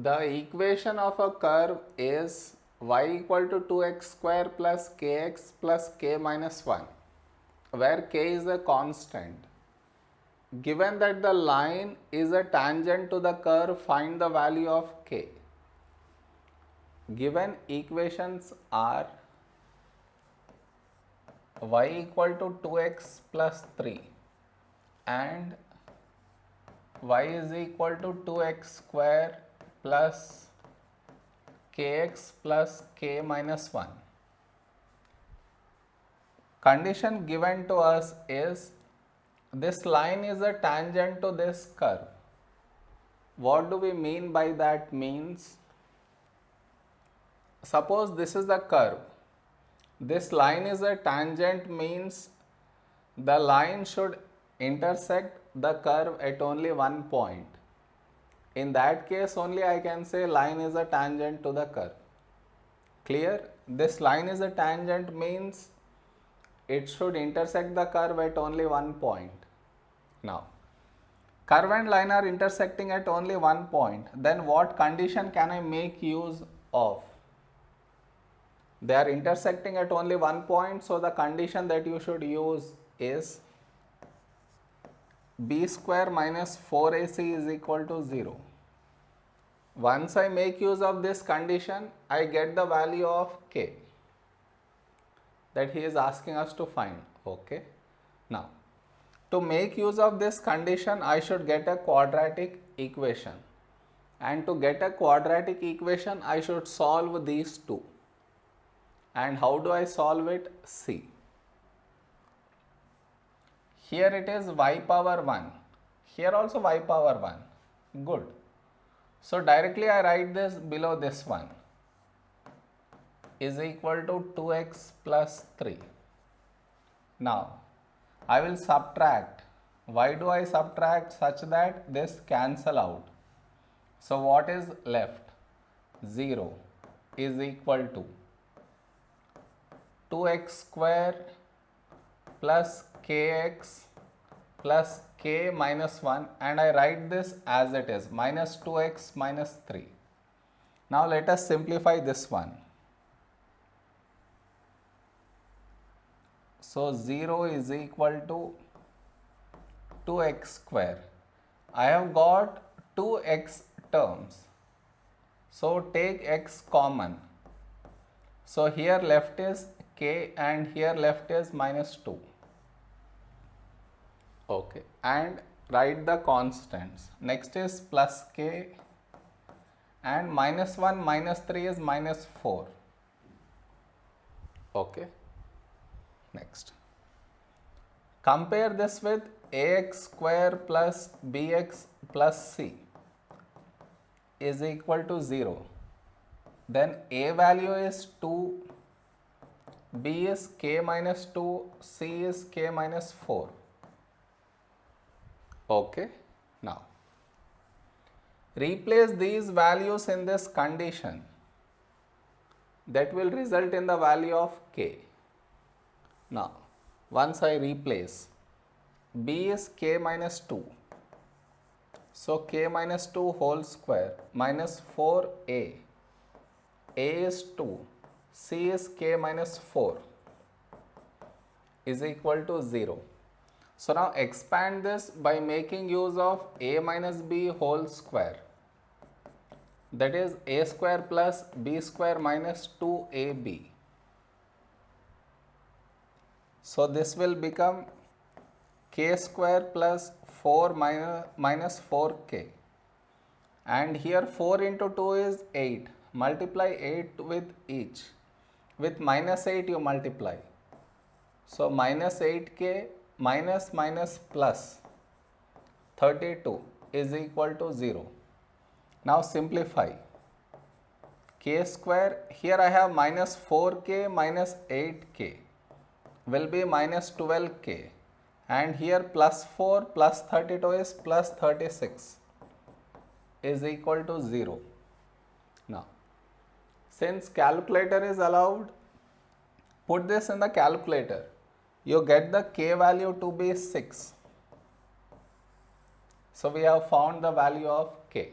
The equation of a curve is y equal to 2x square plus kx plus k minus 1, where k is a constant. Given that the line is a tangent to the curve, find the value of k. Given equations are y equal to 2x plus 3 and y is equal to 2x square plus kx plus k minus 1. Condition given to us is this line is a tangent to this curve. What do we mean by that? Means suppose this is the curve. This line is a tangent means the line should intersect the curve at only one point. In that case only I can say line is a tangent to the curve. Clear? This line is a tangent means it should intersect the curve at only one point. Now, curve and line are intersecting at only one point. Then what condition can I make use of? They are intersecting at only one point, so the condition that you should use is b square minus 4ac is equal to 0. Once I make use of this condition, I get the value of k that he is asking us to find. Okay. Now, to make use of this condition, I should get a quadratic equation. And to get a quadratic equation, I should solve these two. And how do I solve it? See. Here it is y power 1. Here also y power 1. Good. So directly I write this below this one is equal to 2x plus 3. Now, I will subtract. Why do I subtract? Such that this cancel out. So what is left? 0 is equal to 2x square plus kx plus k minus 1, and I write this as it is, minus 2x minus 3. Now let us simplify this one. So 0 is equal to 2x square. I have got 2x terms. So take x common. So here left is k and here left is minus 2. Okay, and write the constants. Next is plus k and minus 1 minus 3 is minus 4. Okay. Next, compare this with ax square plus bx plus c is equal to 0. Then a value is 2, b is k minus 2, c is k minus 4. Okay. Now, replace these values in this condition. That will result in the value of k. Now, once I replace, b is k minus 2. So, k minus 2 whole square minus 4a. A is 2. C is k minus 4 is equal to 0. So, now expand this by making use of a minus b whole square. That is a square plus b square minus 2ab. So, this will become k square plus 4 minus 4k, and here 4 into 2 is 8. Multiply 8 with each. With minus 8 you multiply. So, minus 8k minus minus plus 32 is equal to 0. Now, simplify. K square, here I have minus 4k minus 8k will be minus 12k, and here plus 4 plus 32 is plus 36 is equal to 0. Now, since calculator is allowed, put this in the calculator. You get the k value to be 6. So, we have found the value of k.